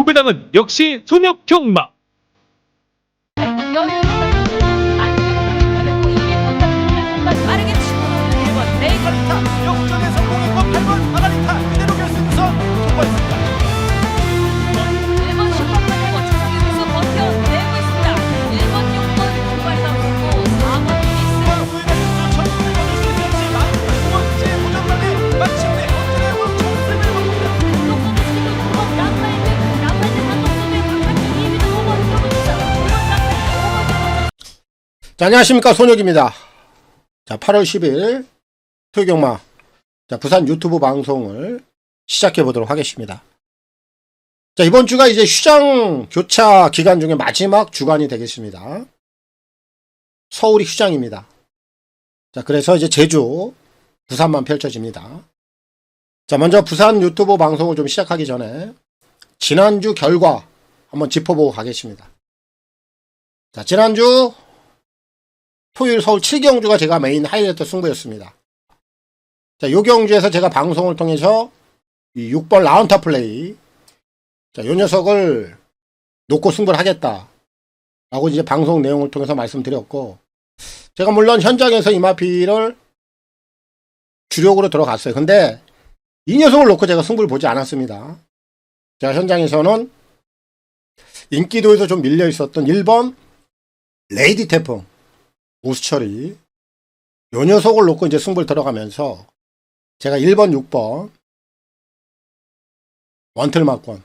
후배당은 역시 손혁경마. 빠르게 치고 1번 레이커리타 역전에 성공했고 8번 마가리타 그대로 결승선 통과했습니다. 1번 10번 가지고 최종에서 버텨내고 있습니다. 1번 6번 두발 나오고 4번 미스 후회가 첫번을 거둘 수 있을지 두 번째 도전만에 마침내 역전의 왕총을 먹습니다. 한동선도 지금 9번 남라이트 단독선의 박한준 2위도 5번 경험주사 5번 남라이트 5번 자, 안녕하십니까, 손혁입니다. 자, 8월 10일 토요경마, 자, 부산 유튜브 방송을 시작해 보도록 하겠습니다. 자, 이번 주가 이제 휴장 교차 기간 중에 마지막 주간이 되겠습니다. 서울이 휴장입니다. 자, 그래서 이제 제주, 부산만 펼쳐집니다. 자, 먼저 부산 유튜브 방송을 좀 시작하기 전에 지난주 결과 한번 짚어보고 가겠습니다. 자, 지난주 토요일 서울 7경주가 제가 메인 하이라이트 승부였습니다. 자, 요 경주에서 제가 방송을 통해서 이 6번 라운타 플레이, 자, 요 녀석을 놓고 승부를 하겠다 라고 이제 방송 내용을 통해서 말씀드렸고, 제가 물론 현장에서 이마피를 주력으로 들어갔어요. 근데 이 녀석을 놓고 제가 승부를 보지 않았습니다. 제가 현장에서는 인기도에서 좀 밀려 있었던 1번 레이디 태풍 우수철이 요 녀석을 놓고 이제 승부를 들어가면서 제가 1번 6번 원틀마권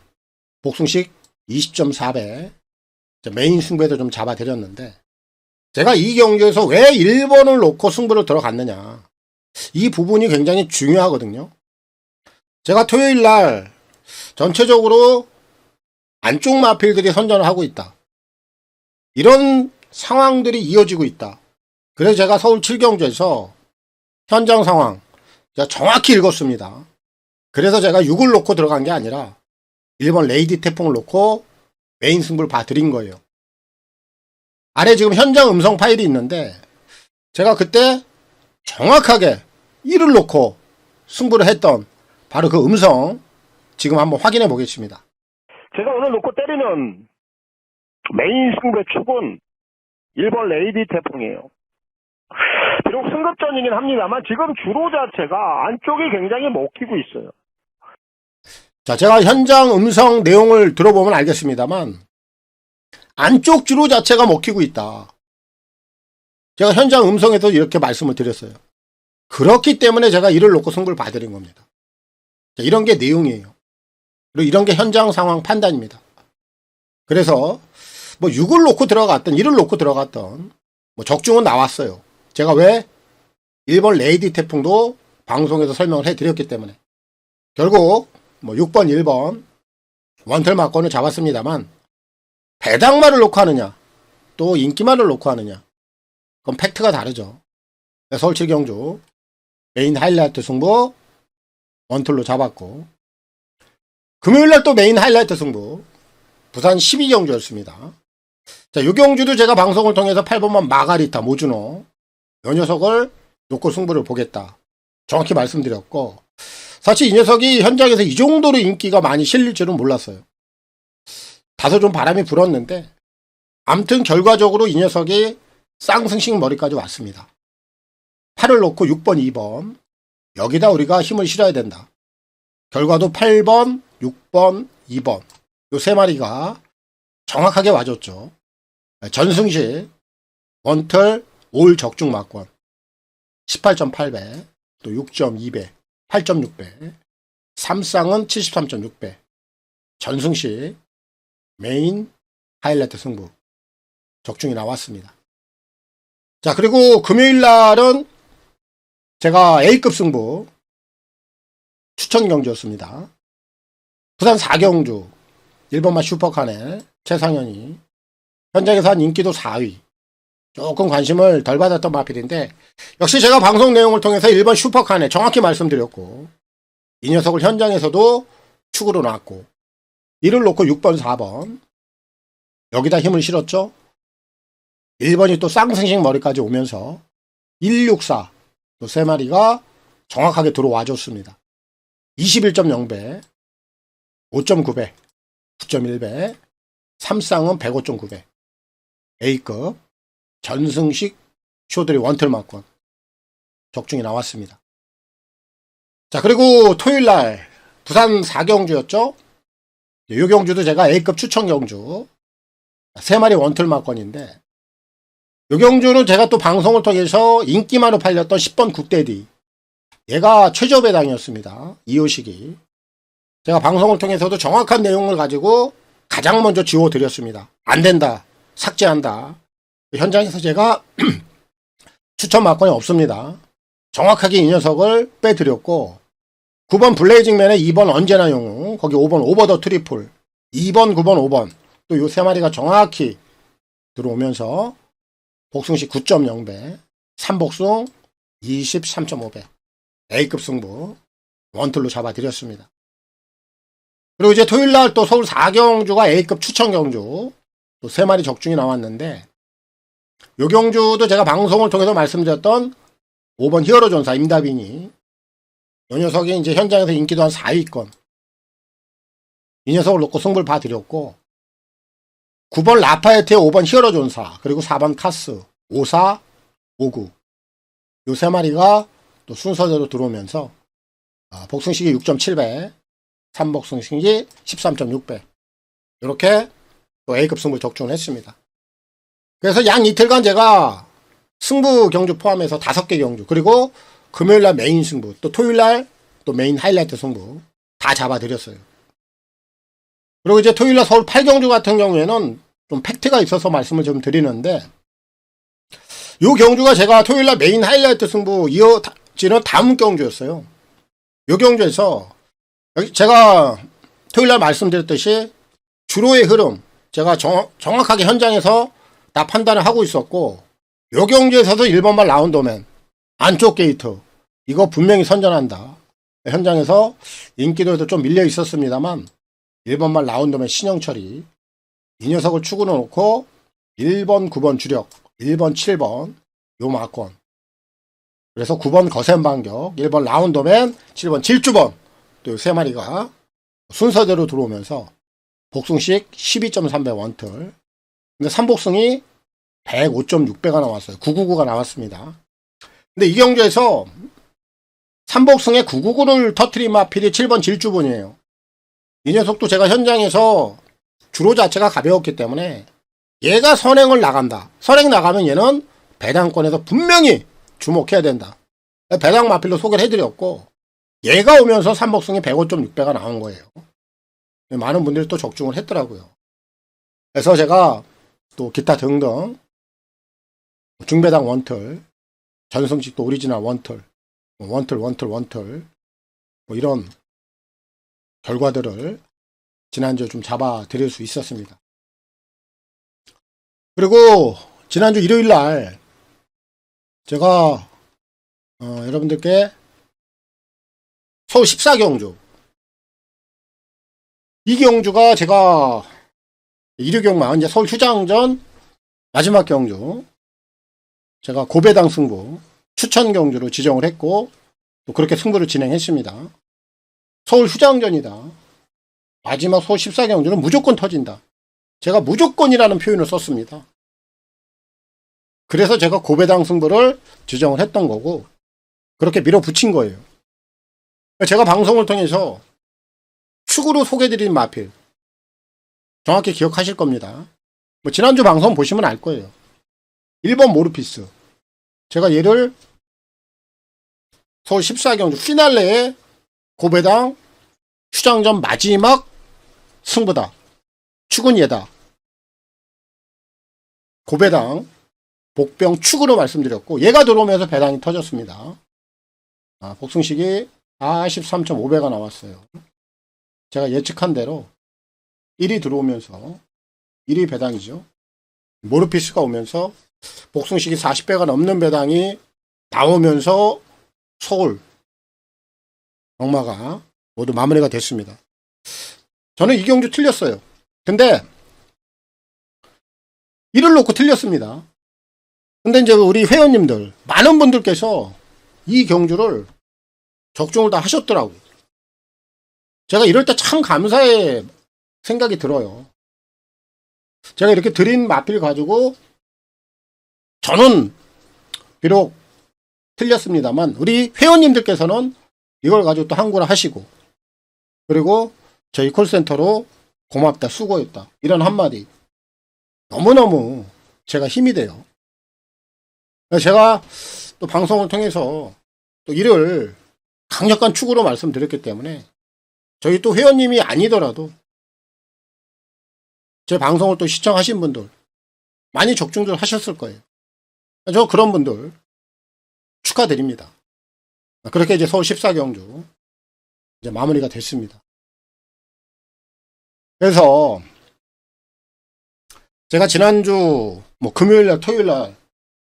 복숭식 20.4배 메인 승부에도 좀 잡아드렸는데, 제가 이 경기에서 왜 1번을 놓고 승부를 들어갔느냐, 이 부분이 굉장히 중요하거든요. 제가 토요일날 전체적으로 안쪽 마필들이 선전을 하고 있다, 이런 상황들이 이어지고 있다. 그래서 제가 서울 7경주에서 현장 상황 제가 정확히 읽었습니다. 그래서 제가 6을 놓고 들어간 게 아니라 1번 레이디 태풍을 놓고 메인 승부를 봐드린 거예요. 아래 지금 현장 음성 파일이 있는데, 제가 그때 정확하게 1을 놓고 승부를 했던 바로 그 음성 지금 한번 확인해 보겠습니다. 제가 오늘 놓고 때리는 메인 승부의 축은 1번 레이디 태풍이에요. 비록 승급전이긴 합니다만 지금 주로 자체가 안쪽이 굉장히 먹히고 있어요. 자, 제가 현장 음성 내용을 들어보면 알겠습니다만 안쪽 주로 자체가 먹히고 있다. 제가 현장 음성에서 이렇게 말씀을 드렸어요. 그렇기 때문에 제가 이를 놓고 승부를 봐드린 겁니다. 자, 이런 게 내용이에요. 그리고 이런 게 현장 상황 판단입니다. 그래서 뭐 6을 놓고 들어갔던 1을 놓고 들어갔던 뭐 적중은 나왔어요. 제가 왜 1번 레이디 태풍도 방송에서 설명을 해드렸기 때문에. 결국 뭐 6번 1번 원틀 막권을 잡았습니다만, 배당말을 놓고 하느냐 또 인기말을 놓고 하느냐, 그건 팩트가 다르죠. 서울 7경주 메인 하이라이트 승부 원틀로 잡았고, 금요일날 또 메인 하이라이트 승부 부산 12경주였습니다. 자, 요 경주도 제가 방송을 통해서 8번만 마가리타 모주노 요 녀석을 놓고 승부를 보겠다 정확히 말씀드렸고, 사실 이 녀석이 현장에서 이 정도로 인기가 많이 실릴 줄은 몰랐어요. 다소 좀 바람이 불었는데, 암튼 결과적으로 이 녀석이 쌍승식 머리까지 왔습니다. 8을 놓고 6번 2번 여기다 우리가 힘을 실어야 된다. 결과도 8번 6번 2번 요 세 마리가 정확하게 와줬죠. 전승식 원틀 올 적중 막권 18.8배, 또 6.2배, 8.6배, 삼쌍은 73.6배, 전승식 메인 하이라이트 승부 적중이 나왔습니다. 자, 그리고 금요일 날은 제가 A급 승부 추천 경주였습니다. 부산 4경주 1번마 슈퍼카네 최상현이 현장에서 한 인기도 4위, 조금 관심을 덜 받았던 마필인데, 역시 제가 방송 내용을 통해서 1번 슈퍼카네 정확히 말씀드렸고, 이 녀석을 현장에서도 축으로 놨고, 이를 놓고 6번 4번 여기다 힘을 실었죠. 1번이 또 쌍승식 머리까지 오면서 164 또 세 마리가 정확하게 들어와 줬습니다. 21.0배, 5.9배, 9.1배, 삼쌍은 105.9배, A급, 전승식 쇼들이 원틀 막권 적중이 나왔습니다. 자, 그리고 토요일날 부산 4경주였죠? 이 경주도 제가 A급 추천 경주 3마리 원틀 막권인데, 이 경주는 제가 또 방송을 통해서 인기만으로 팔렸던 10번 국대디, 얘가 최저 배당이었습니다. 이호식이. 제가 방송을 통해서도 정확한 내용을 가지고 가장 먼저 지워드렸습니다. 안 된다, 삭제한다. 현장에서 제가 추천 막권이 없습니다. 정확하게 이 녀석을 빼드렸고, 9번 블레이징맨에 2번 언제나 영웅, 거기 5번 오버 더 트리플, 2번, 9번, 5번, 또 요 3마리가 정확히 들어오면서 복숭시 9.0배, 3복숭 23.5배, A급 승부 원틀로 잡아드렸습니다. 그리고 이제 토요일날 또 서울 4경주가 A급 추천 경주 또 3마리 적중이 나왔는데, 요 경주도 제가 방송을 통해서 말씀드렸던 5번 히어로 전사 임다빈이, 이 녀석이 이제 현장에서 인기도 한 4위권, 이 녀석을 놓고 승부를 봐드렸고, 9번 라파에트의 5번 히어로 전사, 그리고 4번 카스, 54, 59, 요 3마리가 또 순서대로 들어오면서 복승식이 6.7배, 3복승식이 13.6배, 이렇게 또 A급 승부 적중을 했습니다. 그래서 양 이틀간 제가 승부 경주 포함해서 5개 경주, 그리고 금요일날 메인 승부, 또 토요일날 또 메인 하이라이트 승부 다 잡아드렸어요. 그리고 이제 토요일날 서울 8경주 같은 경우에는 좀 팩트가 있어서 말씀을 좀 드리는데, 요 경주가 제가 토요일날 메인 하이라이트 승부 이어지는 다음 경주였어요. 요 경주에서 제가 토요일날 말씀드렸듯이 주로의 흐름 제가 정확하게 현장에서 다 판단을 하고 있었고, 요 경주에서도 1번발 라운드맨 안쪽 게이트 이거 분명히 선전한다. 현장에서 인기도에도 좀 밀려 있었습니다만 1번발 라운드맨 신영철이 이 녀석을 축으로 놓고 1번, 9번 주력, 1번, 7번 요 막권, 그래서 9번 거센 반격, 1번 라운드맨, 7번 질주번, 또 요 3마리가 순서대로 들어오면서 복승식 12.3배 원틀, 근데 3복승이 105.6배가 나왔어요. 999가 나왔습니다. 근데 이 경주에서 3복승에 999를 터트린 마필이 7번 질주본이에요. 이 녀석도 제가 현장에서 주로 자체가 가벼웠기 때문에 얘가 선행을 나간다. 선행 나가면 얘는 배당권에서 분명히 주목해야 된다. 배당 마필로 소개를 해드렸고, 얘가 오면서 3복승이 105.6배가 나온 거예요. 많은 분들이 또 적중을 했더라고요. 그래서 제가 또 기타 등등 중배당 원틀, 전승식도 오리지널 원틀, 원틀 뭐 이런 결과들을 지난주에 좀 잡아 드릴 수 있었습니다. 그리고 지난주 일요일날 제가 여러분들께 서울 14경주, 이 경주가 제가 일요경마 이제 서울 휴장전 마지막 경주 제가 고배당 승부 추천 경주로 지정을 했고, 또 그렇게 승부를 진행했습니다. 서울 휴장전이다. 마지막 서울 14경주는 무조건 터진다. 제가 무조건이라는 표현을 썼습니다. 그래서 제가 고배당 승부를 지정을 했던 거고, 그렇게 밀어붙인 거예요. 제가 방송을 통해서 축으로 소개드린 마필 정확히 기억하실 겁니다. 뭐 지난주 방송 보시면 알 거예요. 1번 모르피스, 제가 얘를 서울 14경주 피날레에 고배당 휴장전 마지막 승부다, 축은 얘다, 고배당 복병 축으로 말씀드렸고, 얘가 들어오면서 배당이 터졌습니다. 복승식이 43.5배가 나왔어요. 제가 예측한 대로 1이 들어오면서 1이 배당이죠. 모르피스가 오면서 복승식이 40배가 넘는 배당이 나오면서 서울 경마가 모두 마무리가 됐습니다. 저는 이 경주 틀렸어요. 근데 1을 놓고 틀렸습니다. 근데 이제 우리 회원님들 많은 분들께서 이 경주를 적중을 다 하셨더라고요. 제가 이럴 때 참 감사의 생각이 들어요. 제가 이렇게 드린 마필 가지고 저는 비록 틀렸습니다만 우리 회원님들께서는 이걸 가지고 또 항구를 하시고 그리고 저희 콜센터로 고맙다, 수고했다 이런 한마디 너무너무 제가 힘이 돼요. 제가 또 방송을 통해서 또 이를 강력한 축으로 말씀드렸기 때문에 저희 또 회원님이 아니더라도 제 방송을 또 시청하신 분들 많이 적중들 하셨을 거예요. 저 그런 분들 축하드립니다. 그렇게 이제 서울 14경주 이제 마무리가 됐습니다. 그래서 제가 지난주 뭐 금요일날 토요일날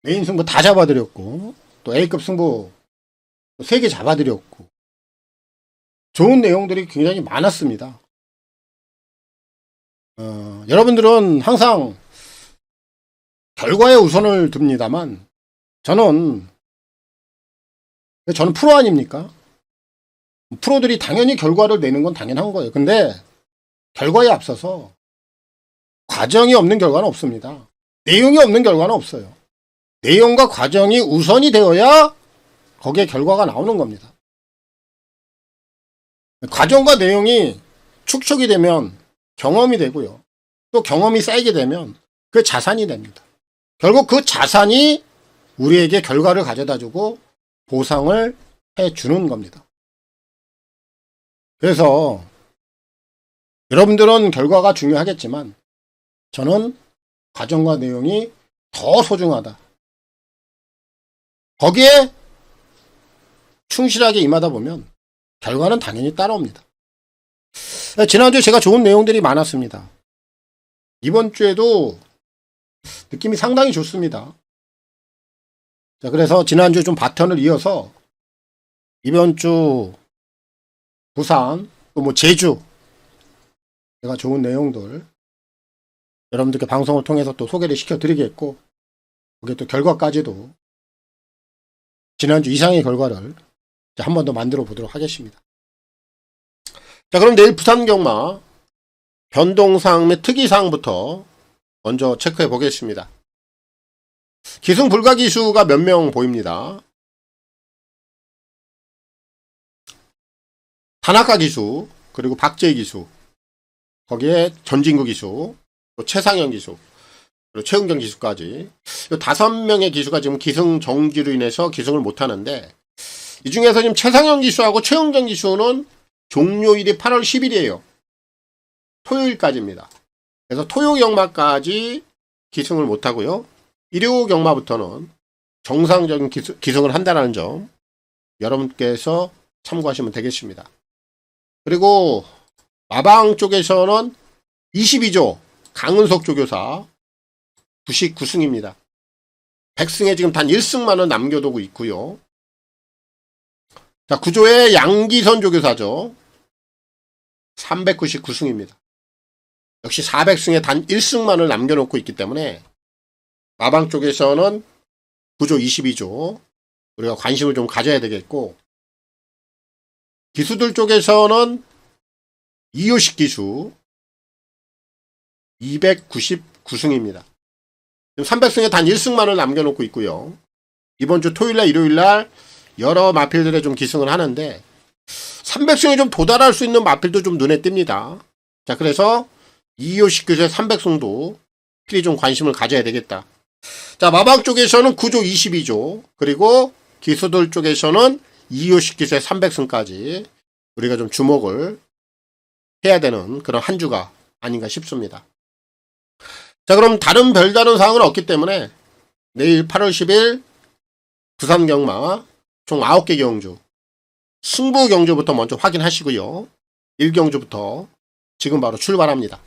메인 승부 다 잡아드렸고 또 A급 승부 3개 잡아드렸고 좋은 내용들이 굉장히 많았습니다. 여러분들은 항상 결과에 우선을 둡니다만 저는 프로 아닙니까? 프로들이 당연히 결과를 내는 건 당연한 거예요. 근데 결과에 앞서서 과정이 없는 결과는 없습니다. 내용이 없는 결과는 없어요. 내용과 과정이 우선이 되어야 거기에 결과가 나오는 겁니다. 과정과 내용이 축적이 되면 경험이 되고요. 또 경험이 쌓이게 되면 그 자산이 됩니다. 결국 그 자산이 우리에게 결과를 가져다주고 보상을 해주는 겁니다. 그래서 여러분들은 결과가 중요하겠지만 저는 과정과 내용이 더 소중하다. 거기에 충실하게 임하다 보면 결과는 당연히 따라옵니다. 지난주에 제가 좋은 내용들이 많았습니다. 이번 주에도 느낌이 상당히 좋습니다. 자, 그래서 지난주 좀 바턴을 이어서 이번 주 부산 또 뭐 제주 제가 좋은 내용들 여러분들께 방송을 통해서 또 소개를 시켜드리겠고 거기에 또 결과까지도 지난주 이상의 결과를 한 번 더 만들어 보도록 하겠습니다. 자, 그럼 내일 부산 경마 변동사항 및 특이사항부터 먼저 체크해 보겠습니다. 기승 불가 기수가 몇 명 보입니다. 타나카 기수, 그리고 박재희 기수, 거기에 전진구 기수, 또 최상현 기수, 그리고 최은경 기수까지 이 5명의 기수가 지금 기승 정지로 인해서 기승을 못하는데 이 중에서 지금 최상현 기수하고 최은경 기수는 종료일이 8월 10일이에요. 토요일까지입니다. 그래서 토요 경마까지 기승을 못하고요. 일요 경마부터는 정상적인 기승을 한다는 점 여러분께서 참고하시면 되겠습니다. 그리고 마방 쪽에서는 22조 강은석 조교사 99승입니다. 100승에 지금 단 1승만은 남겨두고 있고요. 자, 9조의 양기선 조교사죠. 399승입니다. 역시 400승에 단 1승만을 남겨놓고 있기 때문에 마방 쪽에서는 9조 22조 우리가 관심을 좀 가져야 되겠고 기수들 쪽에서는 이효식 기수 299승입니다. 지금 300승에 단 1승만을 남겨놓고 있고요. 이번 주 토요일날 일요일날 여러 마필들에 좀 기승을 하는데 300승에 좀 도달할 수 있는 마필도 좀 눈에 띕니다. 자, 그래서 이효식 기수의 300승도 필히 좀 관심을 가져야 되겠다. 자, 마방 쪽에서는 9조 22조 그리고 기수들 쪽에서는 이효식 기수의 300승까지 우리가 좀 주목을 해야 되는 그런 한 주가 아닌가 싶습니다. 자, 그럼 다른 별다른 사항은 없기 때문에 내일 8월 10일 부산 경마 총 9개 경주 승부 경주부터 먼저 확인하시고요. 1경주부터 지금 바로 출발합니다.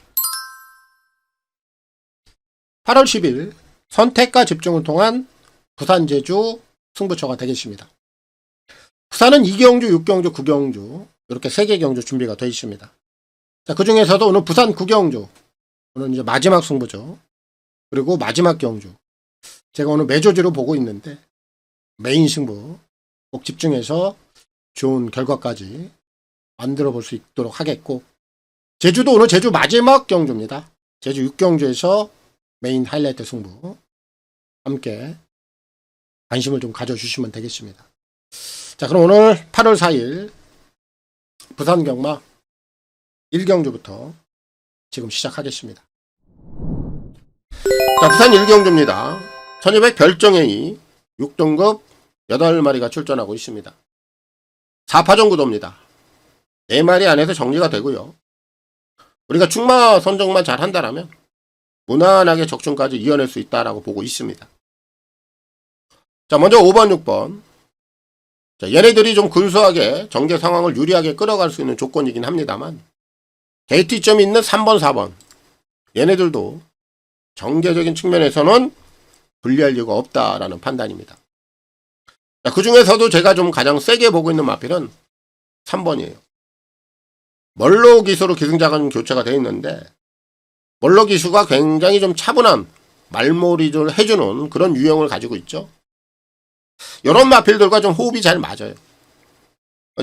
8월 10일 선택과 집중을 통한 부산 제주 승부처가 되겠습니다. 부산은 2경주, 6경주, 9경주 이렇게 3개 경주 준비가 되어 있습니다. 자, 그 중에서도 오늘 부산 9경주 오늘 이제 마지막 승부죠. 그리고 마지막 경주 제가 오늘 매조지로 보고 있는데 메인 승부 꼭 집중해서 좋은 결과까지 만들어 볼 수 있도록 하겠고 제주도 오늘 제주 마지막 경주입니다. 제주 6경주에서 메인 하이라이트 승부 함께 관심을 좀 가져주시면 되겠습니다. 자, 그럼 오늘 8월 4일 부산 경마 1경주부터 지금 시작하겠습니다. 자, 부산 1경주입니다. 1200 별정행이 6등급 8마리가 출전하고 있습니다. 4파전 구도입니다. 4마리 안에서 정리가 되고요. 우리가 충마 선정만 잘 한다라면 무난하게 적중까지 이어낼 수 있다라고 보고 있습니다. 자, 먼저 5번, 6번. 자, 얘네들이 좀 근소하게 정제 상황을 유리하게 끌어갈 수 있는 조건이긴 합니다만 게이트점이 있는 3번, 4번. 얘네들도 정제적인 측면에서는 불리할 이유가 없다라는 판단입니다. 자, 그 중에서도 제가 좀 가장 세게 보고 있는 마필은 3번이에요. 멀로 기수로 기승자가 좀 교체가 되어 있는데 멀로 기수가 굉장히 좀 차분한 말몰이를 해주는 그런 유형을 가지고 있죠. 이런 마필들과 좀 호흡이 잘 맞아요.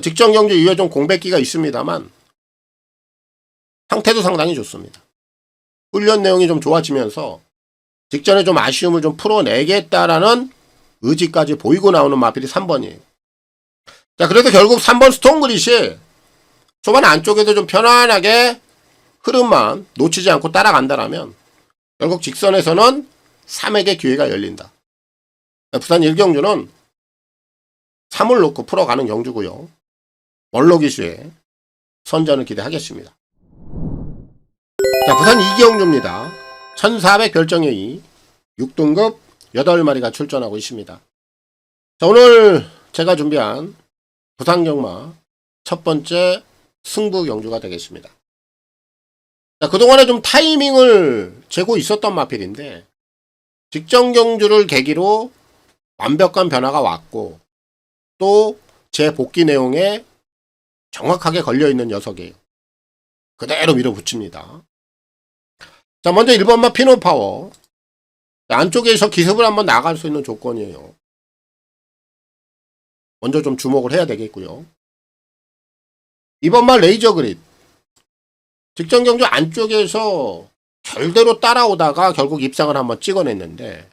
직전 경주 이후에 좀 공백기가 있습니다만 상태도 상당히 좋습니다. 훈련 내용이 좀 좋아지면서 직전에 좀 아쉬움을 좀 풀어내겠다라는 의지까지 보이고 나오는 마필이 3번이에요. 자, 그래서 결국 3번 스톤그릿이 초반 안쪽에도 좀 편안하게 흐름만 놓치지 않고 따라간다라면 결국 직선에서는 3액의 기회가 열린다. 부산 1경주는 3을 놓고 풀어가는 경주고요. 멀로 기수의 선전을 기대하겠습니다. 자, 부산 2경주입니다. 1400 별정회의 6등급 8마리가 출전하고 있습니다. 자, 오늘 제가 준비한 부산 경마 첫 번째 승부 경주가 되겠습니다. 자, 그동안에 좀 타이밍을 재고 있었던 마필인데 직전 경주를 계기로 완벽한 변화가 왔고 또 제 복귀 내용에 정확하게 걸려있는 녀석이에요. 그대로 밀어붙입니다. 자, 먼저 1번마 피노파워. 안쪽에서 기습을 한번 나갈 수 있는 조건이에요. 먼저 좀 주목을 해야 되겠고요. 2번마 레이저 그립. 직전 경주 안쪽에서 결대로 따라오다가 결국 입상을 한번 찍어냈는데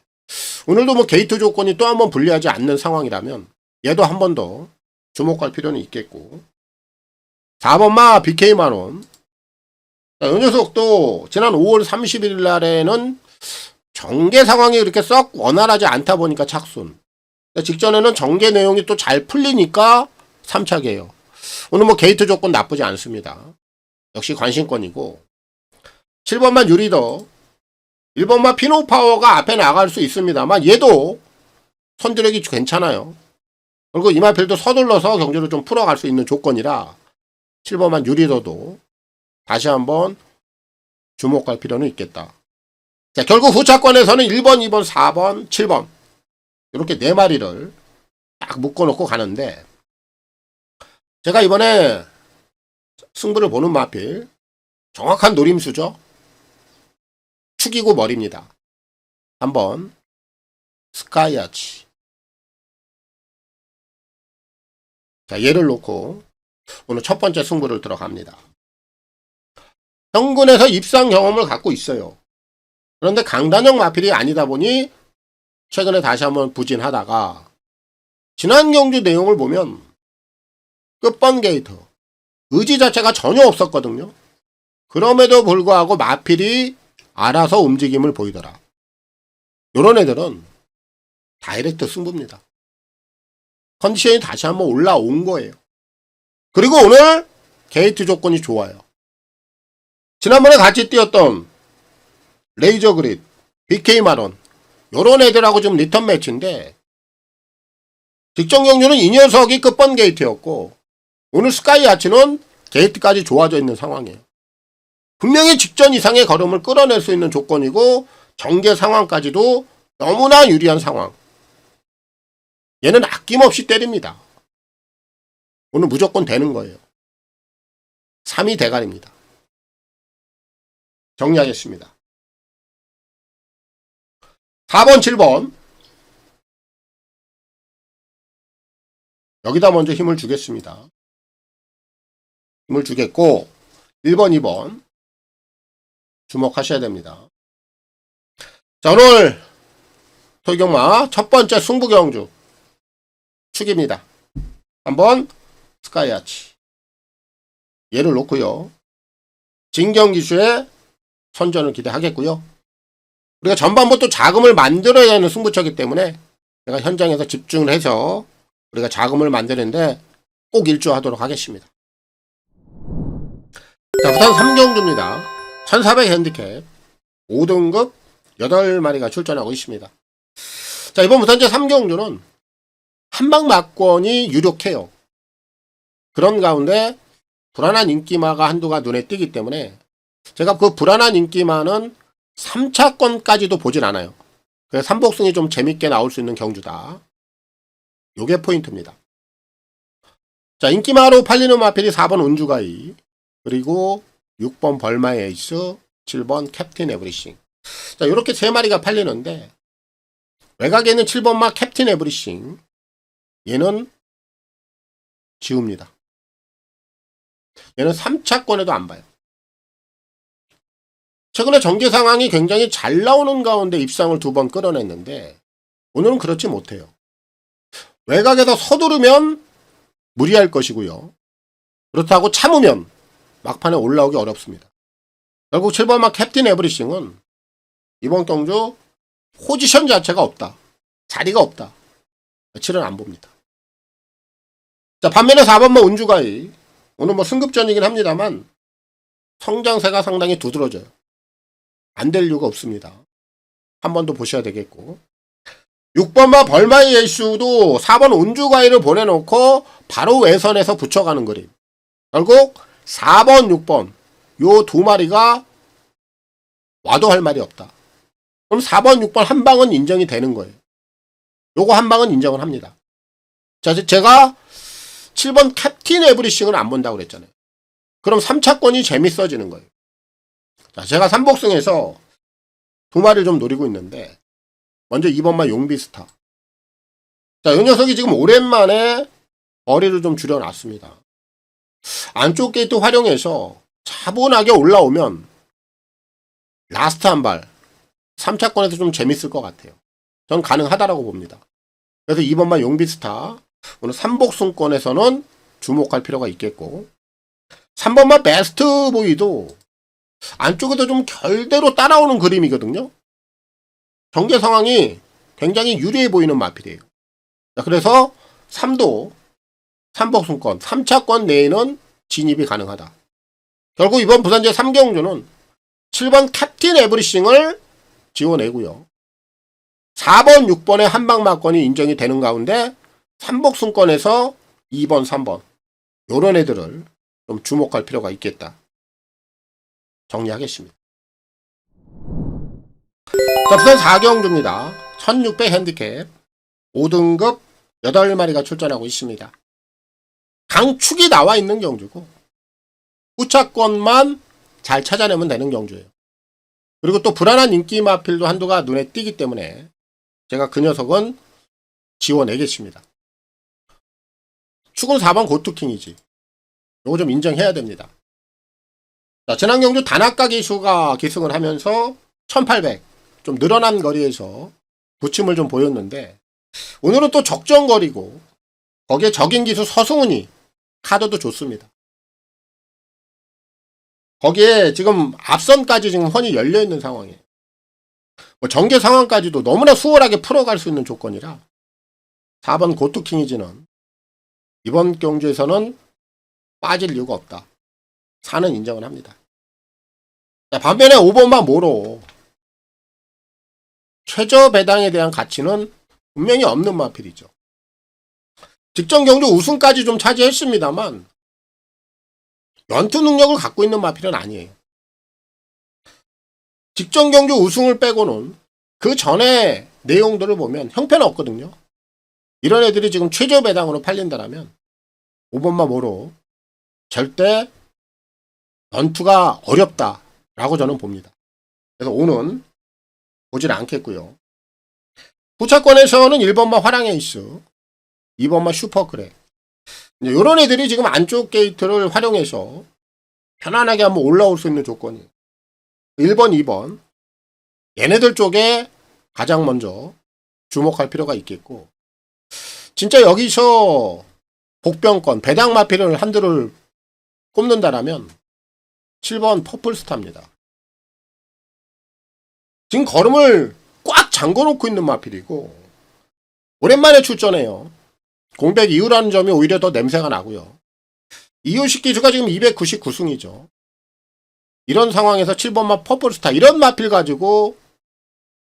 오늘도 뭐 게이트 조건이 또 한번 불리하지 않는 상황이라면 얘도 한 번 더 주목할 필요는 있겠고 4번마 BK 만원. 이 녀석도 지난 5월 30일 날에는 정계 상황이 그렇게 썩 원활하지 않다 보니까 착순. 직전에는 정계 내용이 또 잘 풀리니까 3차게요. 오늘 뭐 게이트 조건 나쁘지 않습니다. 역시 관심권이고 7번만 유리더 1번만 피노파워가 앞에 나갈 수 있습니다만 얘도 선두력이 괜찮아요. 그리고 이마필도 서둘러서 경주를 좀 풀어갈 수 있는 조건이라 7번만 유리더도 다시 한번 주목할 필요는 있겠다. 자, 결국 후차권에서는 1번, 2번, 4번, 7번 이렇게 4마리를 딱 묶어놓고 가는데 제가 이번에 승부를 보는 마필 정확한 노림수죠. 축이고 머리입니다. 한번 스카이아치. 자, 얘를 놓고 오늘 첫 번째 승부를 들어갑니다. 평군에서 입상 경험을 갖고 있어요. 그런데 강단형 마필이 아니다 보니 최근에 다시 한번 부진하다가 지난 경주 내용을 보면 끝번 게이트 의지 자체가 전혀 없었거든요. 그럼에도 불구하고 마필이 알아서 움직임을 보이더라. 요런 애들은 다이렉트 승부입니다. 컨디션이 다시 한번 올라온 거예요. 그리고 오늘 게이트 조건이 좋아요. 지난번에 같이 뛰었던 레이저 그립, BK 만원 요런 애들하고 지금 리턴 매치인데 직전 경주는 이 녀석이 끝번 게이트였고 오늘 스카이 아치는 게이트까지 좋아져 있는 상황이에요. 분명히 직전 이상의 걸음을 끌어낼 수 있는 조건이고 정계 상황까지도 너무나 유리한 상황. 얘는 아낌없이 때립니다. 오늘 무조건 되는 거예요. 3위 대가리입니다. 정리하겠습니다. 4번, 7번 여기다 먼저 힘을 주겠습니다. 힘을 주겠고 1번, 2번 주목하셔야 됩니다. 자, 오늘 토익경마 첫 번째 승부경주 축입니다. 한번 스카이아치 얘를 놓고요. 진경기수의 선전을 기대하겠고요. 우리가 전반부터 자금을 만들어야 하는 승부처이기 때문에 제가 현장에서 집중을 해서 우리가 자금을 만드는데 꼭 일조하도록 하겠습니다. 자, 부산 3경주입니다. 1400 핸디캡 5등급 8마리가 출전하고 있습니다. 자, 이번 부산제 3경주는 한방 막권이 유력해요. 그런 가운데 불안한 인기마가 한두가 눈에 띄기 때문에 제가 그 불안한 인기마는 3차권까지도 보진 않아요. 그래서 3복승이 좀 재밌게 나올 수 있는 경주다. 요게 포인트입니다. 자, 인기마로 팔리는 마필이 4번 운주가이, 그리고 6번 벌마의 에이스, 7번 캡틴 에브리싱. 자, 요렇게 3마리가 팔리는데 외곽에 있는 7번마 캡틴 에브리싱 얘는 지웁니다. 얘는 3차권에도 안 봐요. 최근에 전개 상황이 굉장히 잘 나오는 가운데 입상을 2번 끌어냈는데 오늘은 그렇지 못해요. 외곽에서 서두르면 무리할 것이고요. 그렇다고 참으면 막판에 올라오기 어렵습니다. 결국 7번마 캡틴 에브리싱은 이번 경주 포지션 자체가 없다. 자리가 없다. 며칠은 안 봅니다. 자, 반면에 4번마 운주가이 오늘 뭐 승급전이긴 합니다만 성장세가 상당히 두드러져요. 안 될 이유가 없습니다. 한 번 더 보셔야 되겠고 6번마 벌마이 예슈도 4번 운주가이를 보내놓고 바로 외선에서 붙여가는 그림. 결국 4번, 6번 요 2마리가 와도 할 말이 없다. 그럼 4번, 6번 한 방은 인정이 되는 거예요. 요거 한 방은 인정을 합니다. 자, 제가 7번 캡틴 에브리싱을 안 본다고 그랬잖아요. 그럼 3차권이 재밌어지는 거예요. 자, 제가 3복승에서 2마리를 좀 노리고 있는데 먼저 2번마 용비스타. 자, 이 녀석이 지금 오랜만에 거리를 좀 줄여놨습니다. 안쪽 게이트 활용해서 차분하게 올라오면 라스트 한 발 3차권에서 좀 재밌을 것 같아요. 전 가능하다라고 봅니다. 그래서 2번마 용비스타 오늘 3복승권에서는 주목할 필요가 있겠고 3번마 베스트보이도 안쪽에도 좀 결대로 따라오는 그림이거든요. 경계 상황이 굉장히 유리해 보이는 마필이에요. 자, 그래서 3도 3복승권 3차권 내에는 진입이 가능하다. 결국 이번 부산제 3경주는 7번 캡틴 에브리싱을 지원내고요. 4번, 6번의 한방막권이 인정이 되는 가운데 3복승권에서 2번, 3번 요런 애들을 좀 주목할 필요가 있겠다. 정리하겠습니다. 자, 부산 4경주입니다. 1600 핸디캡 5등급 8마리가 출전하고 있습니다. 강축이 나와 있는 경주고 후차권만 잘 찾아내면 되는 경주예요. 그리고 또 불안한 인기 마필도 한두가 눈에 띄기 때문에 제가 그 녀석은 지워내겠습니다. 축은 4번 고투킹이지. 요거 좀 인정해야 됩니다. 자, 지난 경주 단아까 기수가 기승을 하면서 1800 좀 늘어난 거리에서 부침을 좀 보였는데 오늘은 또 적정거리고 거기에 적인 기수 서승훈이 카드도 좋습니다. 거기에 지금 앞선까지 지금 헌이 열려있는 상황이에요. 뭐 전개 상황까지도 너무나 수월하게 풀어갈 수 있는 조건이라 4번 고투킹이지는 이번 경주에서는 빠질 이유가 없다. 4는 인정을 합니다. 자, 반면에 5번만 모로 최저 배당에 대한 가치는 분명히 없는 마필이죠. 직전 경주 우승까지 좀 차지했습니다만 연투 능력을 갖고 있는 마필은 아니에요. 직전 경주 우승을 빼고는 그 전에 내용들을 보면 형편은 없거든요. 이런 애들이 지금 최저 배당으로 팔린다라면 5번만 모로 절대 연투가 어렵다라고 저는 봅니다. 그래서 5는 보질 않겠고요. 부차권에서는 1번마 화랑에이스, 2번마 슈퍼크랙. 이런 애들이 지금 안쪽 게이트를 활용해서 편안하게 한번 올라올 수 있는 조건이 1번, 2번 얘네들 쪽에 가장 먼저 주목할 필요가 있겠고, 진짜 여기서 복병권 배당 마필을 한두를 꼽는다라면 7번 퍼플스타입니다. 지금 걸음을 꽉 잠궈놓고 있는 마필이고 오랜만에 출전해요. 공백 이후라는 점이 오히려 더 냄새가 나고요. 이유식 기수가 지금 299승이죠. 이런 상황에서 7번마 퍼플스타 이런 마필 가지고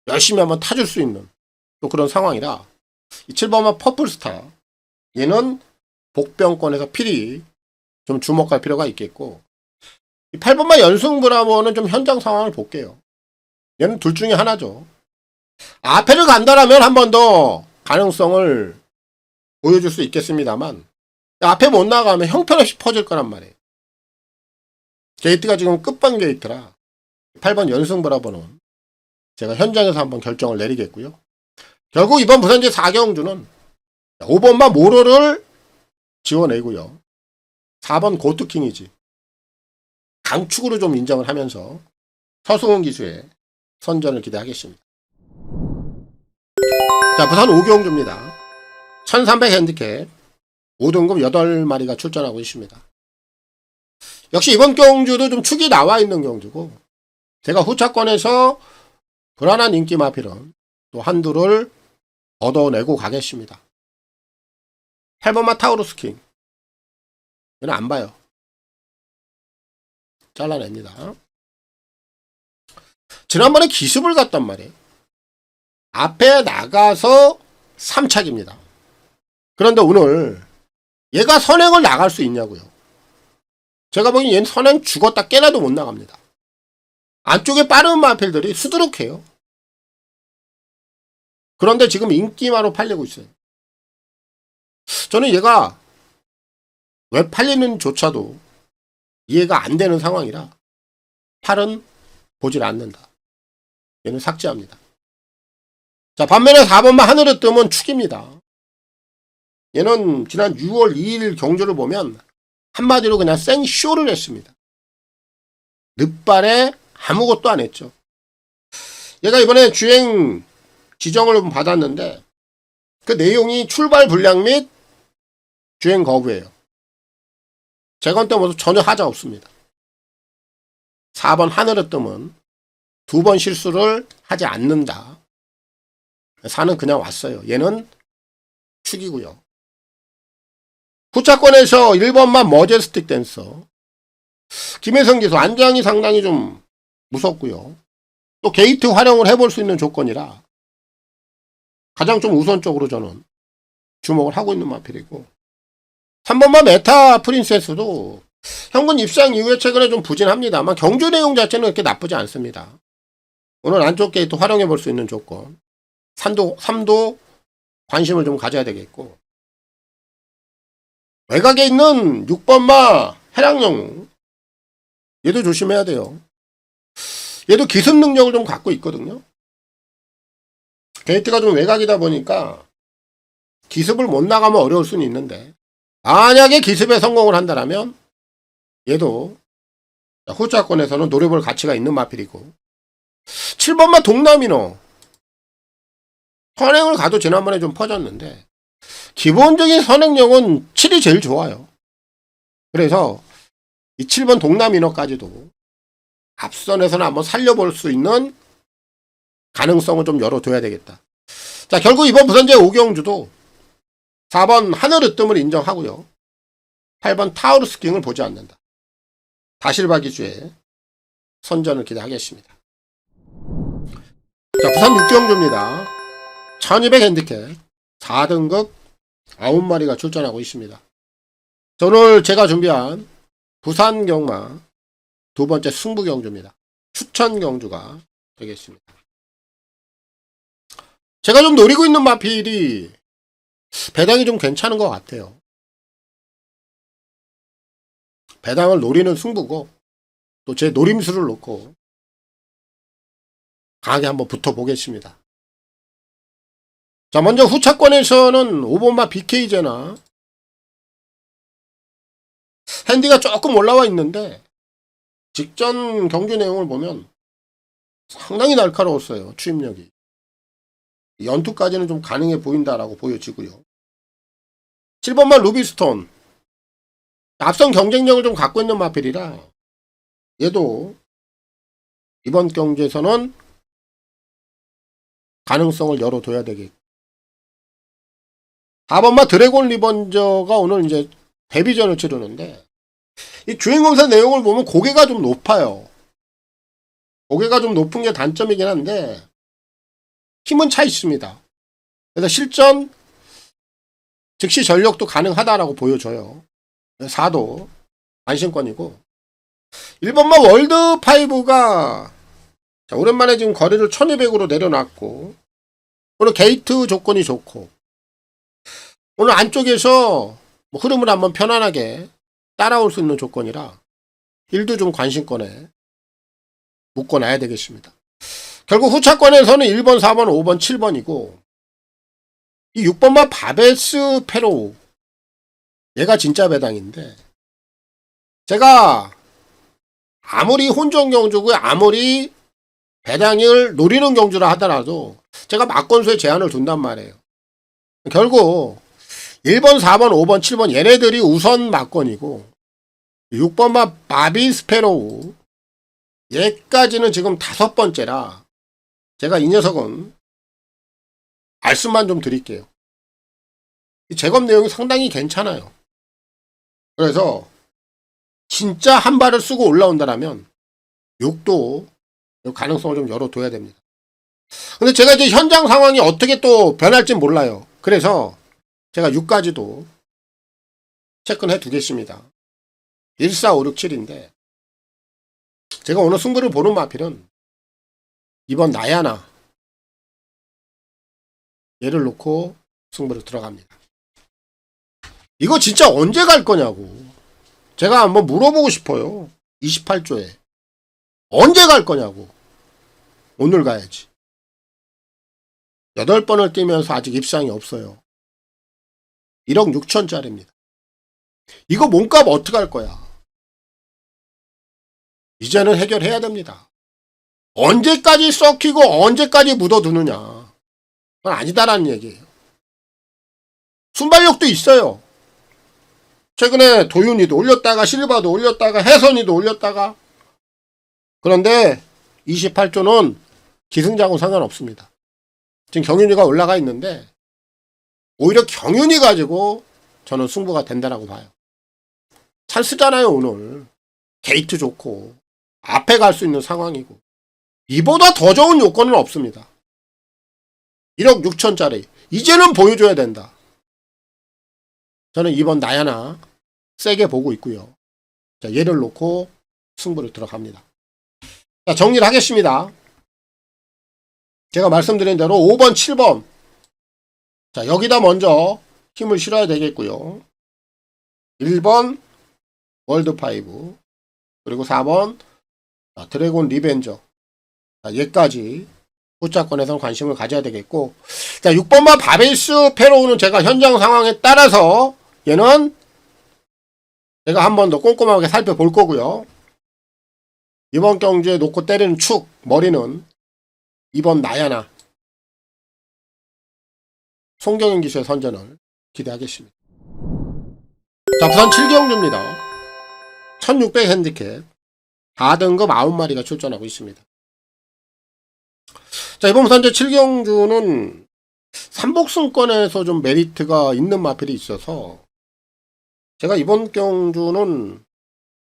열심히 한번 타줄 수 있는 또 그런 상황이라 이 7번마 퍼플스타 얘는 복병권에서 필히 좀 주목할 필요가 있겠고, 이 8번마 연승브라보는 좀 현장 상황을 볼게요. 얘는 둘 중에 하나죠. 앞에를 간다라면 한 번 더 가능성을 보여줄 수 있겠습니다만 앞에 못 나가면 형편없이 퍼질 거란 말이에요. 게이트가 지금 끝번 게이트라 8번 연승브라보는 제가 현장에서 한번 결정을 내리겠고요. 결국 이번 부산제 4경주는 5번마 모로를 지원내고요. 4번 고트킹이지 강축으로 좀 인정을 하면서 서승훈 기수의 선전을 기대하겠습니다. 자, 부산 5경주입니다. 1300 핸디캡 5등급 8마리가 출전하고 있습니다. 역시 이번 경주도 좀 축이 나와 있는 경주고, 제가 후차권에서 불안한 인기 마필은 또 한두를 얻어내고 가겠습니다. 8번마 타우루스 킹 얘는 안 봐요. 잘라냅니다. 지난번에 기습을 갔단 말이에요. 앞에 나가서 3착입니다. 그런데 오늘 얘가 선행을 나갈 수 있냐고요. 제가 보기엔 얘는 선행 죽었다 깨나도 못 나갑니다. 안쪽에 빠른 마필들이 수두룩해요. 그런데 지금 인기마로 팔리고 있어요. 저는 얘가 왜 팔리는 조차도 이해가 안 되는 상황이라 팔은 보질 않는다. 얘는 삭제합니다. 자, 반면에 4번만 하늘을 뜨면 축입니다. 얘는 지난 6월 2일 경주를 보면 한마디로 그냥 생쇼를 했습니다. 늦발에 아무것도 안 했죠. 얘가 이번에 주행 지정을 받았는데 그 내용이 출발 불량 및 주행 거부예요. 재건 때 모두 전혀 하자 없습니다. 4번 하늘을 뜨면 2번 실수를 하지 않는다. 4는 그냥 왔어요. 얘는 축이고요. 후차권에서 1번만 머제스틱 댄서 김혜성 기수 안장이 상당히 좀 무섭고요. 또 게이트 활용을 해볼 수 있는 조건이라 가장 좀 우선적으로 저는 주목을 하고 있는 마필이고, 3번만 메타 프린세스도 현군 입상 이후에 최근에 좀 부진합니다만 경주 내용 자체는 그렇게 나쁘지 않습니다. 오늘 안쪽 게이트 활용해 볼 수 있는 조건 3도 관심을 좀 가져야 되겠고, 외곽에 있는 6번마 해랑영웅 얘도 조심해야 돼요. 얘도 기습 능력을 좀 갖고 있거든요. 게이트가 좀 외곽이다 보니까 기습을 못 나가면 어려울 수는 있는데, 만약에 기습에 성공을 한다면 얘도 후차권에서는 노려볼 가치가 있는 마필이고, 7번마 동남이노 선행을 가도 지난번에 좀 퍼졌는데 기본적인 선행력은 7이 제일 좋아요. 그래서 이 7번 동남이노까지도 앞선에서는 한번 살려볼 수 있는 가능성을 좀 열어둬야 되겠다. 자, 결국 이번 부산제 5경주도 4번 하늘으뜸을 인정하고요. 8번 타우루스 킹을 보지 않는다. 다실바 기주의 선전을 기대하겠습니다. 자, 부산 6경주입니다. 1200 핸디캡 4등급 9마리가 출전하고 있습니다. 자, 오늘 제가 준비한 부산 경마 두 번째 승부 경주입니다. 추천 경주가 되겠습니다. 제가 좀 노리고 있는 마필이 배당이 좀 괜찮은 것 같아요. 배당을 노리는 승부고 또 제 노림수를 놓고 강하게 한번 붙어보겠습니다. 자, 먼저 후차권에서는 5번마 BK제나 핸디가 조금 올라와 있는데 직전 경기 내용을 보면 상당히 날카로웠어요. 추임력이. 연투까지는 좀 가능해 보인다라고 보여지고요. 7번만 루비스톤. 앞선 경쟁력을 좀 갖고 있는 마필이라 얘도 이번 경기에서는 가능성을 열어둬야 되겠고. 4번만 드래곤 리번저가 오늘 이제 데뷔전을 치르는데 이 주인공사 내용을 보면 고개가 좀 높아요. 고개가 좀 높은 게 단점이긴 한데 힘은 차 있습니다. 그래서 실전 즉시 전력도 가능하다라고 보여져요. 4도 안심권이고 1번만 월드5가 오랜만에 지금 거리를 1200으로 내려놨고 오늘 게이트 조건이 좋고 오늘 안쪽에서 뭐 흐름을 한번 편안하게 따라올 수 있는 조건이라 1도 좀 관심권에 묶어놔야 되겠습니다. 결국 후차권에서는 1번, 4번, 5번, 7번이고 이 6번만 바베스 페로우 얘가 진짜 배당인데 제가 아무리 혼전 경주고 아무리 배당을 노리는 경주라 하더라도 제가 막권수에 제한을 둔단 말이에요. 결국 1번, 4번, 5번, 7번 얘네들이 우선 막권이고 6번만 바비스페로우 얘까지는 지금 5번째라 제가 이 녀석은 말씀만 좀 드릴게요. 이 제검 내용이 상당히 괜찮아요. 그래서 진짜 한 발을 쓰고 올라온다라면 6도 가능성을 좀 열어둬야 됩니다. 근데 제가 이제 현장 상황이 어떻게 또 변할지 몰라요. 그래서 제가 6까지도 체크는 해 두겠습니다. 1, 4, 5, 6, 7인데 제가 오늘 승부를 보는 마필은 이번 나야나 얘를 놓고 승부를 들어갑니다. 이거 진짜 언제 갈 거냐고 제가 한번 물어보고 싶어요. 28조에 언제 갈 거냐고. 오늘 가야지. 8번을 뛰면서 아직 입상이 없어요. 1억 6천짜리입니다. 이거 몸값 어떻게 할 거야? 이제는 해결해야 됩니다. 언제까지 썩히고 언제까지 묻어두느냐. 그건 아니다라는 얘기예요. 순발력도 있어요. 최근에 도윤이도 올렸다가 실바도 올렸다가 해선이도 올렸다가 그런데 28조는 기승자하고 상관없습니다. 지금 경윤이가 올라가 있는데 오히려 경윤이 가지고 저는 승부가 된다라고 봐요. 찬스잖아요. 오늘 게이트 좋고 앞에 갈 수 있는 상황이고 이보다 더 좋은 요건은 없습니다. 1억 6천짜리 이제는 보여줘야 된다. 저는 이번 나야나 세게 보고 있고요. 자, 얘를 놓고 승부를 들어갑니다. 자, 정리를 하겠습니다. 제가 말씀드린 대로 5번, 7번. 자, 여기다 먼저 힘을 실어야 되겠고요. 1번 월드5 그리고 4번 드래곤 리벤저. 자, 얘까지 후차권에선 관심을 가져야 되겠고 자 6번만 바베스 페로우는 제가 현장 상황에 따라서 얘는 제가 한 번 더 꼼꼼하게 살펴볼 거고요. 이번 경주에 놓고 때리는 축 머리는 2번 나야나 송경현 기수의 선전을 기대하겠습니다. 자, 부산 7경주입니다. 1600 핸디캡 4등급 9마리가 출전하고 있습니다. 자, 이번 부산제 7경주는 삼복승권에서 좀 메리트가 있는 마필이 있어서 제가 이번 경주는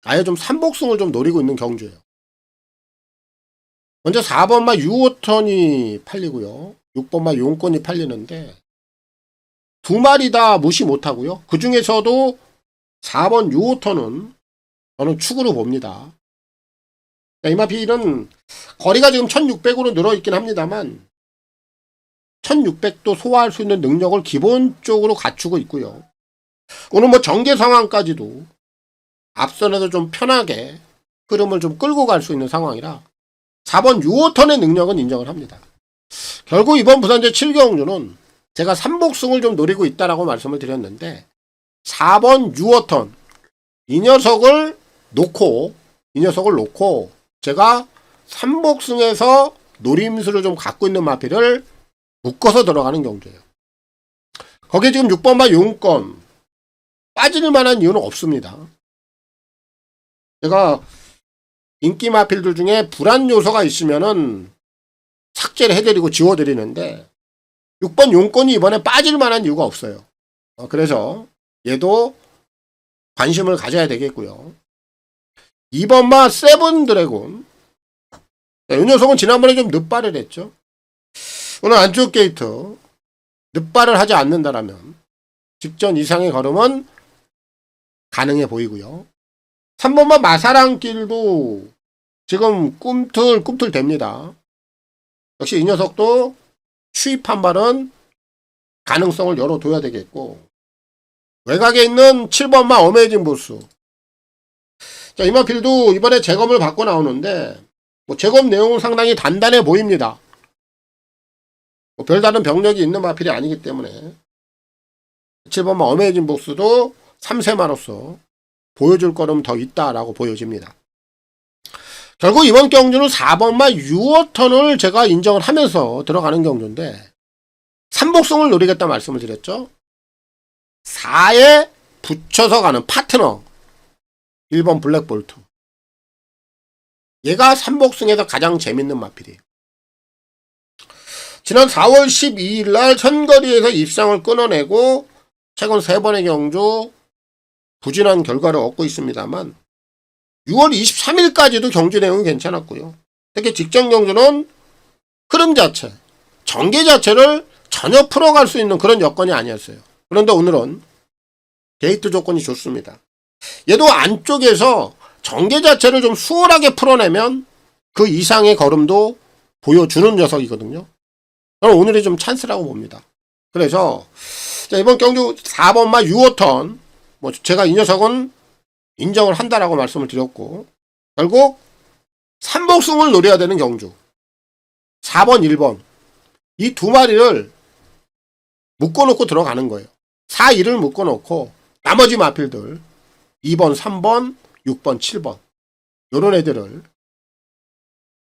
아예 좀 삼복승을 좀 노리고 있는 경주예요. 먼저 4번마 유오턴이 팔리고요. 6번마 용권이 팔리는데 두 마리 다 무시 못하고요. 그 중에서도 4번 유오턴은 저는 축으로 봅니다. 이 마필은 거리가 지금 1600으로 늘어있긴 합니다만 1600도 소화할 수 있는 능력을 기본적으로 갖추고 있고요. 오늘 뭐 전개 상황까지도 앞선에서 좀 편하게 흐름을 좀 끌고 갈 수 있는 상황이라 4번 유오턴의 능력은 인정을 합니다. 결국 이번 부산제 7경주는 제가 삼복승을 좀 노리고 있다라고 말씀을 드렸는데 4번 유오턴 이 녀석을 놓고 이 녀석을 놓고 제가 삼복승에서 노림수를 좀 갖고 있는 마필을 묶어서 들어가는 경주예요. 거기에 지금 6번마 용건 빠질 만한 이유는 없습니다. 제가 인기 마필들 중에 불안 요소가 있으면은 삭제를 해드리고 지워드리는데 6번 용건이 이번에 빠질 만한 이유가 없어요. 그래서 얘도 관심을 가져야 되겠고요. 2번마 세븐 드래곤. 이 녀석은 지난번에 좀 늦발을 했죠. 오늘 안쪽 게이트 늦발을 하지 않는다라면 직전 이상의 걸음은 가능해 보이고요. 3번마 마사랑길도 지금 꿈틀 됩니다. 역시 이 녀석도 추입 한 발은 가능성을 열어둬야 되겠고, 외곽에 있는 7번마 어메이징 보스. 자, 이 마필도 이번에 재검을 받고 나오는데 뭐 재검 내용은 상당히 단단해 보입니다. 뭐 별다른 병력이 있는 마필이 아니기 때문에 7번마 어메이징 보스도 3세마로서 보여줄 거는 더 있다라고 보여집니다. 결국 이번 경주는 4번마 유어턴을 제가 인정을 하면서 들어가는 경주인데, 삼복승을 노리겠다 말씀을 드렸죠. 4에 붙여서 가는 파트너 1번 블랙볼트. 얘가 삼복승에서 가장 재밌는 마필이에요. 지난 4월 12일 날 현거리에서 입상을 끊어내고 최근 3번의 경주 부진한 결과를 얻고 있습니다만 6월 23일까지도 경주 내용이 괜찮았고요. 특히 직전 경주는 흐름 자체, 전개 자체를 전혀 풀어갈 수 있는 그런 여건이 아니었어요. 그런데 오늘은 게이트 조건이 좋습니다. 얘도 안쪽에서 전개 자체를 좀 수월하게 풀어내면 그 이상의 걸음도 보여주는 녀석이거든요. 저는 오늘이 좀 찬스라고 봅니다. 그래서 이번 경주 4번마 유어턴, 뭐 제가 이 녀석은 인정을 한다라고 말씀을 드렸고, 결국 삼복승을 노려야 되는 경주 4번 1번 이 두 마리를 묶어놓고 들어가는 거예요. 4, 1을 묶어놓고 나머지 마필들 2번 3번 6번 7번 요런 애들을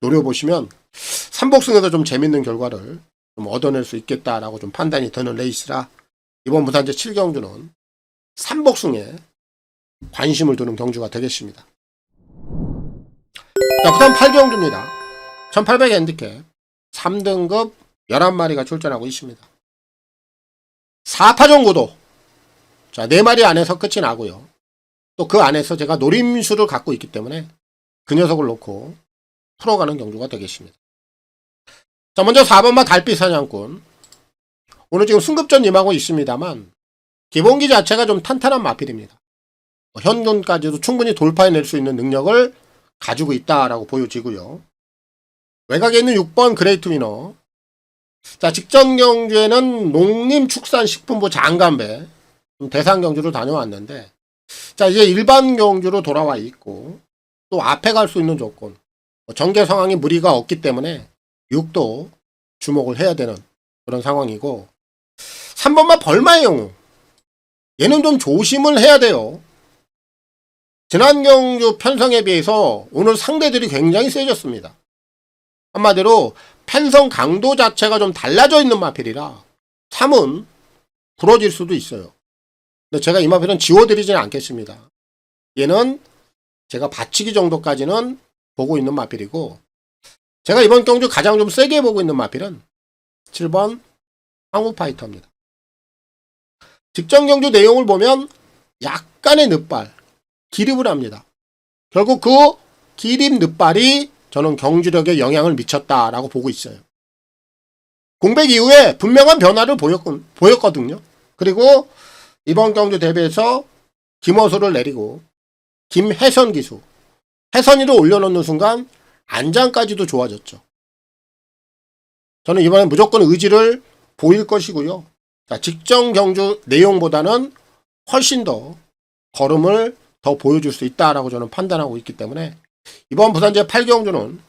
노려보시면 삼복승에서 좀 재밌는 결과를 좀 얻어낼 수 있겠다라고 좀 판단이 드는 레이스라 이번 무산제 7경주는 삼복승에 관심을 두는 경주가 되겠습니다. 자, 그 다음 8경주입니다. 1800 핸디캡 3등급 11마리가 출전하고 있습니다. 4파전 구도. 자, 4마리 안에서 끝이 나고요. 또 그 안에서 제가 노림수를 갖고 있기 때문에 그 녀석을 놓고 풀어가는 경주가 되겠습니다. 자, 먼저 4번마 달빛 사냥꾼. 오늘 지금 승급전 임하고 있습니다만 기본기 자체가 좀 탄탄한 마필입니다. 현존까지도 충분히 돌파해낼 수 있는 능력을 가지고 있다라고 보여지고요. 외곽에 있는 6번 그레이트 위너. 자, 직전 경주에는 농림축산식품부 장관배 대상 경주를 다녀왔는데, 자, 이제 일반 경주로 돌아와 있고, 또 앞에 갈 수 있는 조건, 전개 상황이 무리가 없기 때문에 6도 주목을 해야 되는 그런 상황이고, 3번마 벌마의 영웅. 얘는 좀 조심을 해야 돼요. 지난 경주 편성에 비해서 오늘 상대들이 굉장히 세졌습니다. 한마디로 편성 강도 자체가 좀 달라져 있는 마필이라 3은 부러질 수도 있어요. 근데 제가 이 마필은 지워드리지는 않겠습니다. 얘는 제가 받치기 정도까지는 보고 있는 마필이고, 제가 이번 경주 가장 좀 세게 보고 있는 마필은 7번 황후파이터입니다. 직전 경주 내용을 보면 약간의 늦발, 기립을 합니다. 결국 그 기립 늦발이 저는 경주력에 영향을 미쳤다라고 보고 있어요. 공백 이후에 분명한 변화를 보였거든요. 그리고 이번 경주 대회에서 김어수를 내리고 김혜선 기수, 혜선이를 올려놓는 순간 안장까지도 좋아졌죠. 저는 이번에 무조건 의지를 보일 것이고요. 자, 직전 경주 내용보다는 훨씬 더 걸음을 더 보여줄 수 있다라고 저는 판단하고 있기 때문에 이번 부산제 8경주는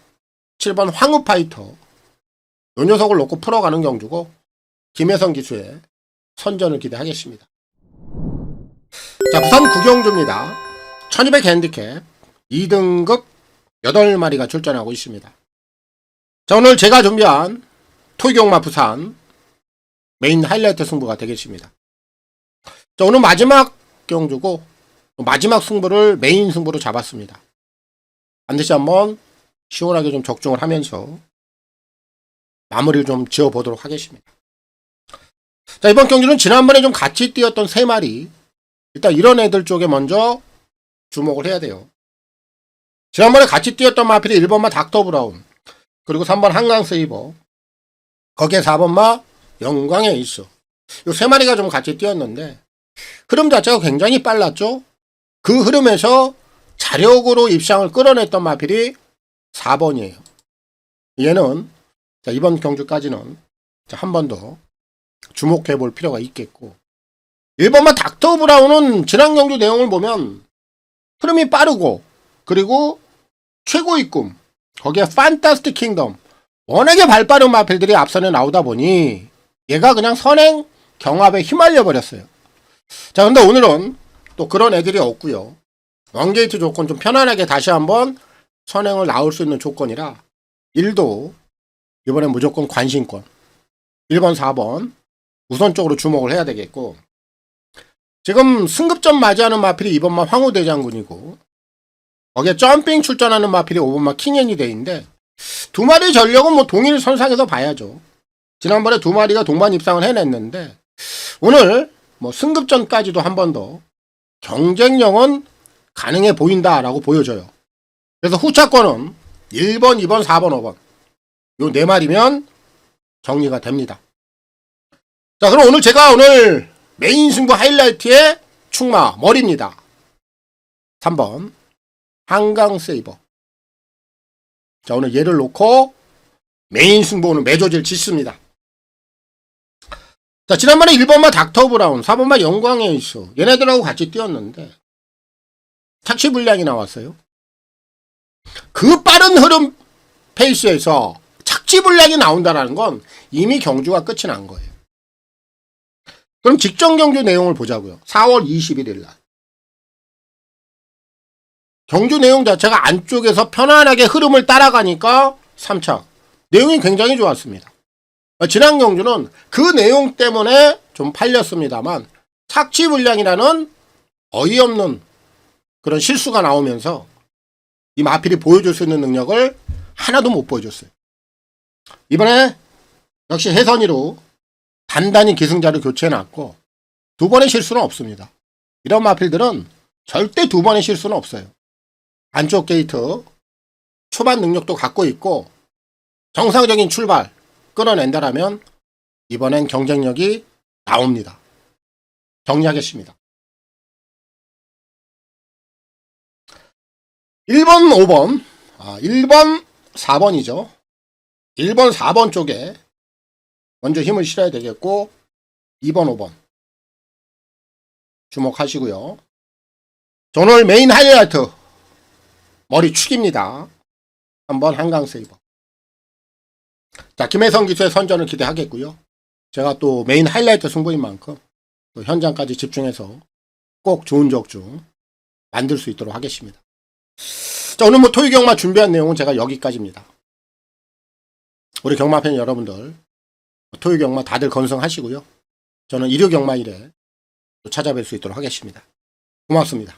7번 황후파이터 요 녀석을 놓고 풀어가는 경주고, 김혜선 기수의 선전을 기대하겠습니다. 자, 부산 9경주입니다. 1200 핸디캡 2등급 8마리가 출전하고 있습니다. 자, 오늘 제가 준비한 토이경마 부산 메인 하이라이트 승부가 되겠습니다. 자, 오늘 마지막 경주고 마지막 승부를 메인 승부로 잡았습니다. 반드시 한번 시원하게 좀 적중을 하면서 마무리를 좀 지어보도록 하겠습니다. 자, 이번 경주는 지난번에 좀 같이 뛰었던 3마리, 일단 이런 애들 쪽에 먼저 주목을 해야 돼요. 지난번에 같이 뛰었던 마필이 1번마 닥터브라운, 그리고 3번 한강세이버, 거기에 4번마 영광의 에이스, 요 3마리가 좀 같이 뛰었는데 흐름 자체가 굉장히 빨랐죠. 그 흐름에서 자력으로 입상을 끌어냈던 마필이 4번이에요. 얘는 자, 이번 경주까지는 한 번 더 주목해 볼 필요가 있겠고, 1번마 닥터 브라운은 지난 경주 내용을 보면 흐름이 빠르고, 그리고 최고의 꿈, 거기에 판타스틱 킹덤, 워낙에 발빠른 마필들이 앞선에 나오다 보니 얘가 그냥 선행 경합에 휘말려 버렸어요. 자, 근데 오늘은 또 그런 애들이 없고요. 원게이트 조건 좀 편안하게 다시 한번 선행을 나올 수 있는 조건이라 1도 이번엔 무조건 관심권 1번 4번 우선적으로 주목을 해야 되겠고, 지금 승급전 맞이하는 마필이 2번마 황후대장군이고, 거기에 점핑 출전하는 마필이 5번마 킹앤이데이인데, 두 마리 전력은 뭐 동일 선상에서 봐야죠. 지난번에 두 마리가 동반 입상을 해냈는데 오늘 뭐 승급전까지도 한 번 더 경쟁력은 가능해 보인다라고 보여져요. 그래서 후차권은 1번, 2번, 4번, 5번 요 4마리면 정리가 됩니다. 자, 그럼 오늘 메인 승부 하이라이트의 충마 머리입니다. 3번 한강세이버. 자, 오늘 얘를 놓고 메인 승부 오늘 매조질 짓습니다. 자, 지난번에 1번마 닥터 브라운, 4번마 영광의 에이스 얘네들하고 같이 뛰었는데 착취 불량이 나왔어요. 그 빠른 흐름 페이스에서 착취 불량이 나온다는 건 이미 경주가 끝이 난 거예요. 그럼 직전 경주 내용을 보자고요. 4월 21일 날. 경주 내용 자체가 안쪽에서 편안하게 흐름을 따라가니까 3차. 내용이 굉장히 좋았습니다. 지난 경주는 그 내용 때문에 좀 팔렸습니다만 착취불량이라는 어이없는 그런 실수가 나오면서 이 마필이 보여줄 수 있는 능력을 하나도 못 보여줬어요. 이번에 역시 해선이로 단단히 기승자를 교체해놨고 2번의 실수는 없습니다. 이런 마필들은 절대 2번의 실수는 없어요. 안쪽 게이트 초반 능력도 갖고 있고 정상적인 출발 끌어낸다라면 이번엔 경쟁력이 나옵니다. 정리하겠습니다. 1번, 5번, 1번, 4번이죠. 1번, 4번 쪽에 먼저 힘을 실어야 되겠고 2번, 5번 주목하시고요. 오늘 메인 하이라이트 머리 축입니다. 한번 한강세이버. 자, 김혜성 기수의 선전을 기대하겠고요. 제가 또 메인 하이라이트 승부인 만큼 또 현장까지 집중해서 꼭 좋은 적중 만들 수 있도록 하겠습니다. 자, 오늘 뭐 토요경마 준비한 내용은 제가 여기까지입니다. 우리 경마팬 여러분들 토요경마 다들 건승하시고요. 저는 일요경마일에 또 찾아뵐 수 있도록 하겠습니다. 고맙습니다.